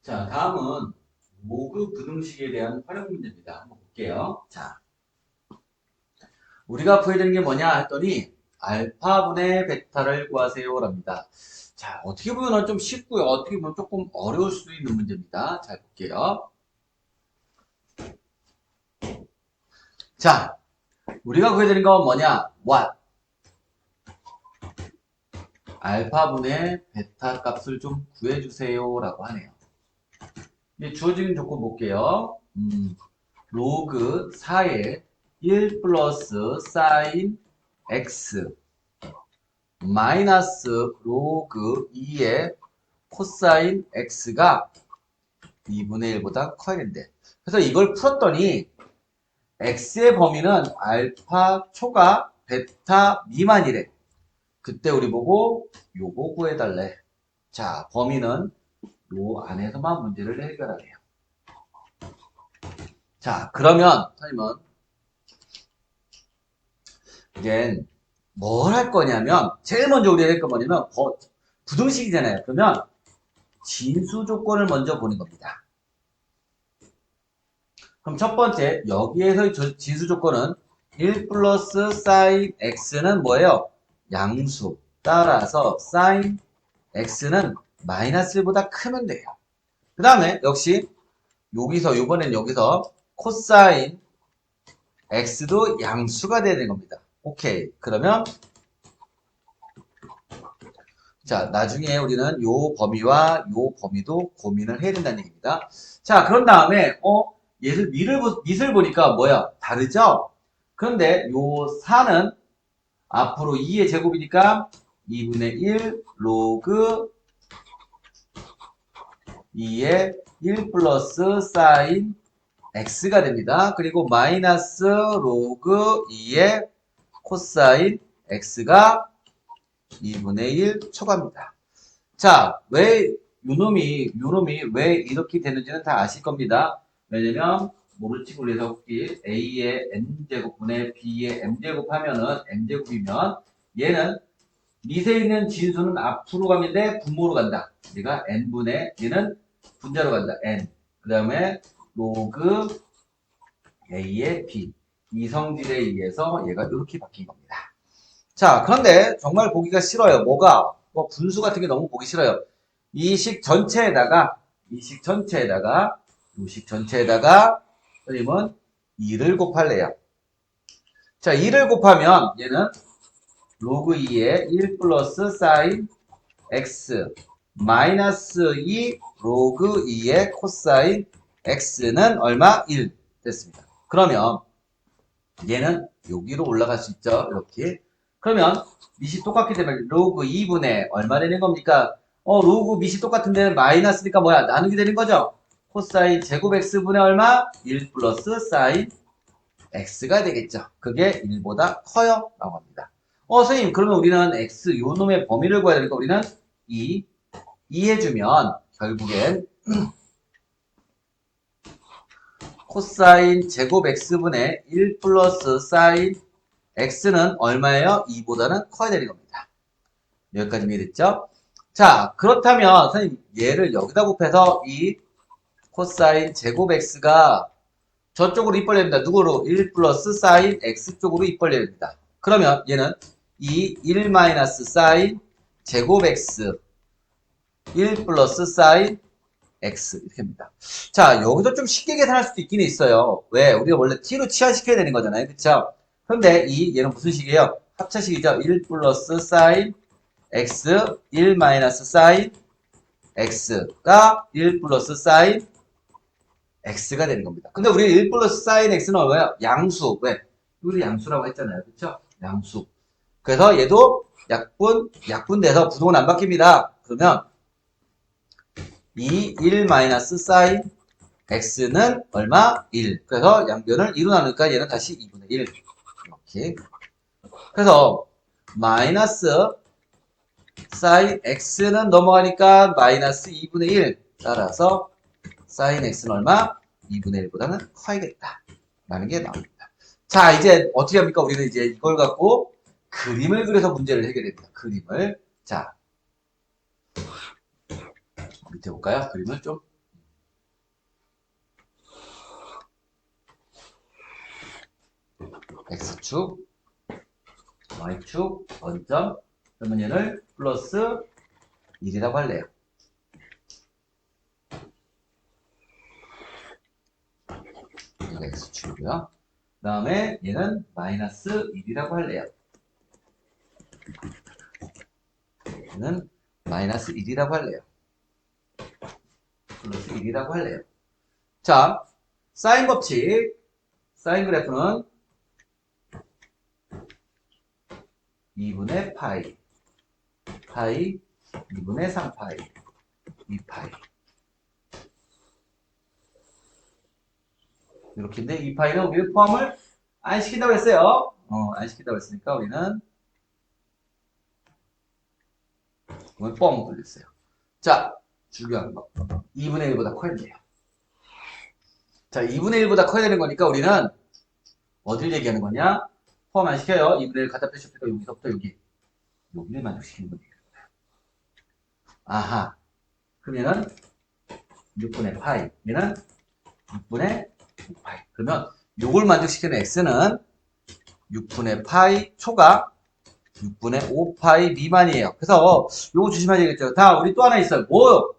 자, 다음은 모그 부등식에 대한 활용 문제입니다. 한번 볼게요. 자, 우리가 구해야 되는 게 뭐냐 했더니 알파분의 베타를 구하세요랍니다. 자, 어떻게 보면 좀 쉽고요. 어떻게 보면 조금 어려울 수도 있는 문제입니다. 잘 볼게요. 자, 우리가 구해야 되는 건 뭐냐? what? 알파분의 베타 값을 좀 구해주세요 라고 하네요. 이제 주어진 조건 볼게요. 로그 4의 1 플러스 사인 x 마이너스 로그 2의 코사인 x가 2분의 1보다 커야 된대. 그래서 이걸 풀었더니 x의 범위는 알파 초과 베타 미만이래. 그때 우리 보고 요거 구해달래. 자, 범위는 요 안에서만 문제를 해결하래요. 자, 그러면 선생님은 이제 뭘 할 거냐면 제일 먼저 우리가 할 거 뭐냐면 부등식이잖아요. 그러면 진수 조건을 먼저 보는 겁니다. 그럼 첫 번째 여기에서 진수 조건은 1 플러스 사인 x는 뭐예요? 양수. 따라서 사인 x는 마이너스 1보다 크면 돼요. 그 다음에 역시 이번엔 여기서 코사인 x도 양수가 돼야 되는 겁니다. 오케이. 그러면 자, 나중에 우리는 요 범위와 요 범위도 고민을 해야 된다는 얘기입니다. 자, 그런 다음에 밑을 보니까 뭐야? 다르죠? 그런데 요 4는 앞으로 2의 제곱이니까 2분의 1 로그 2의 1 플러스 사인 x가 됩니다. 그리고 마이너스 로그 2의 코사인 x가 2분의 1 초과입니다. 자, 왜 요놈이 왜 이렇게 되는지는 다 아실 겁니다. 왜냐면 모를지 몰라서 혹시 a의 n제곱분의 b의 m제곱 하면은 n제곱이면 얘는 밑에 있는 진수는 앞으로 가면 돼 분모로 간다. 얘가 n분의 얘는 분자로 간다. n. 그 다음에 로그 a의 b. 이성질에 의해서 얘가 이렇게 바뀐 겁니다. 자, 그런데 정말 보기가 싫어요. 뭐가? 분수 같은 게 너무 보기 싫어요. 이 식 전체에다가 선생님은 2를 곱할래요. 자, 2를 곱하면 얘는 로그 2의 1 플러스 사인 x 마이너스 2 로그 2의 코사인 x는 얼마? 1 됐습니다. 그러면 얘는 여기로 올라갈 수 있죠. 이렇게. 그러면 밑이 똑같기 때문에 로그 2분의 얼마 되는 겁니까? 로그 밑이 똑같은데 마이너스니까 뭐야? 나누기 되는 거죠? 코사인 제곱 x분의 얼마? 1 플러스 사인 x가 되겠죠. 그게 1보다 커요. 라고 합니다. 선생님, 그러면 우리는 x, 요 놈의 범위를 구해야 되니까 우리는 2 해주면 결국엔 코사인 제곱 x분의 1 플러스 사인 x는 얼마예요? 2보다는 커야 되는 겁니다. 여기까지 이해됐죠? 자, 그렇다면 선생님 얘를 여기다 곱해서 이 코사인 제곱 x가 저쪽으로 입 벌려야 됩니다. 누구로? 1 플러스 사인 x 쪽으로 입 벌려야 됩니다. 그러면 얘는 이 1 마이너스 사인 제곱 x 1 플러스 사인 x 이렇게 합니다. 자, 여기서 좀 쉽게 계산할 수도 있긴 있어요. 왜? 우리가 원래 t로 치환시켜야 되는 거잖아요. 그쵸? 그런데 얘는 무슨 식이에요? 합차식이죠. 1 플러스 사인 x 1 마이너스 사인 x가 1 플러스 사인 x가 되는 겁니다. 근데 우리 1 플러스 사인 x는 뭐예요? 양수. 왜? 우리 양수라고 했잖아요. 그쵸? 양수. 그래서 얘도 약분돼서 부동은 안 바뀝니다. 그러면 이 1 마이너스 사인 x는 얼마? 1. 그래서 양변을 2로 나누니까 얘는 다시 2분의 1. 이렇게. 그래서 마이너스 사인 x는 넘어가니까 마이너스 2분의 1. 따라서 사인 x는 얼마? 2분의 1보다는 커야겠다. 라는 게 나옵니다. 자, 이제 어떻게 합니까? 우리는 이제 이걸 갖고 그림을 그려서 문제를 해결합니다. 그림을. 자, 밑에 볼까요? 그림을 좀. x축, y축, 원점. 그러면 얘를 플러스 1이라고 할래요. 이거 x축이고요. 그 다음에 얘는 마이너스 1이라고 할래요. 얘는 마이너스 1이라고 할래요. 플러스 1이라고 할래요. 자, 사인 법칙. 사인 그래프는 2분의 파이, 파이, 2분의 3파이, 2파이. 이렇게인데, 2파이는 우리는 포함을 안 시킨다고 했어요. 안 시킨다고 했으니까 우리는 뻥 뚫렸어요. 자, 중요한 거. 2분의 1보다 커야 돼요. 자, 2분의 1보다 커야 되는 거니까 우리는 어딜 얘기하는 거냐? 포함 안 시켜요. 2분의 1 갖다 빼시니까 여기서부터 여기를 만족시키는 거예요. 아하. 그럼 얘는 6분의 파이. 얘는 6분의 5파이. 그러면 요걸 만족시키는 x는 6분의 파이 초가 6분의 5파이 미만이에요. 그래서 요거 조심하셔야겠죠. 다 우리 또 하나 있어요. 뭐요?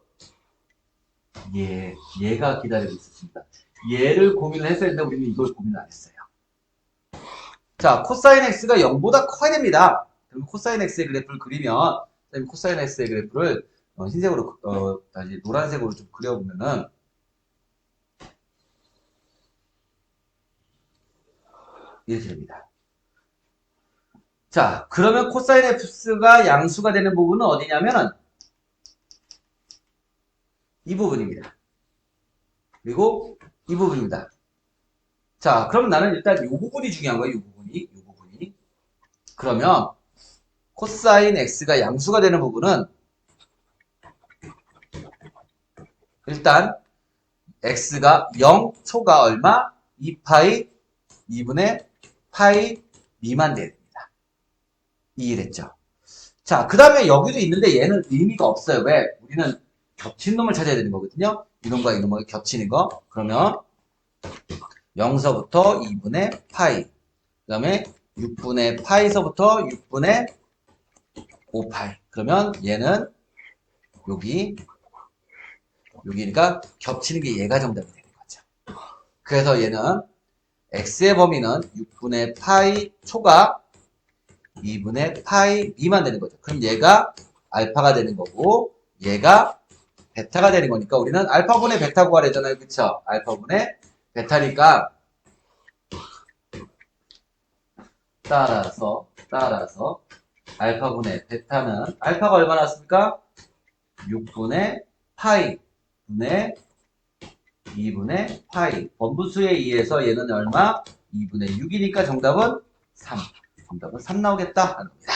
얘가 기다리고 있었습니다. 얘를 고민을 했어야 했는데 우리는 이걸 고민을 안 했어요. 자, 코사인 x가 0보다 커야 됩니다. 그럼 코사인 x의 그래프를 그리면 코사인 x의 그래프를 흰색으로 다시 노란색으로 좀 그려보면은 이렇게 됩니다. 자, 그러면 코사인 x가 양수가 되는 부분은 어디냐면은 이 부분입니다. 그리고 이 부분입니다. 자, 그럼 나는 일단 이 부분이 중요한 거예요. 이 부분이. 그러면 코사인 x가 양수가 되는 부분은 일단 x가 0, 초가 얼마? 2파이 2분의 파이 미만 돼야 됩니다. 이해됐죠? 자, 그 다음에 여기도 있는데 얘는 의미가 없어요. 왜? 우리는 겹친 놈을 찾아야 되는 거거든요. 이놈과 이놈과 겹치는 거. 그러면 0서부터 2분의 파이. 그 다음에 6분의 파이서부터 6분의 5파이. 그러면 얘는 여기니까 겹치는 게 얘가 정답이 되는 거죠. 그래서 얘는 x의 범위는 6분의 파이 초가 2분의 파이 미만 되는 거죠. 그럼 얘가 알파가 되는 거고 얘가 베타가 되는 거니까 우리는 알파분의 베타 구하래잖아요. 그쵸? 알파분의 베타니까 따라서 알파분의 베타는 알파가 얼마 나왔습니까? 6분의 파이 분의 2분의 파이. 번부수에 의해서 얘는 얼마? 2분의 6이니까 정답은 3. 정답은 3 나오겠다 하는 겁니다.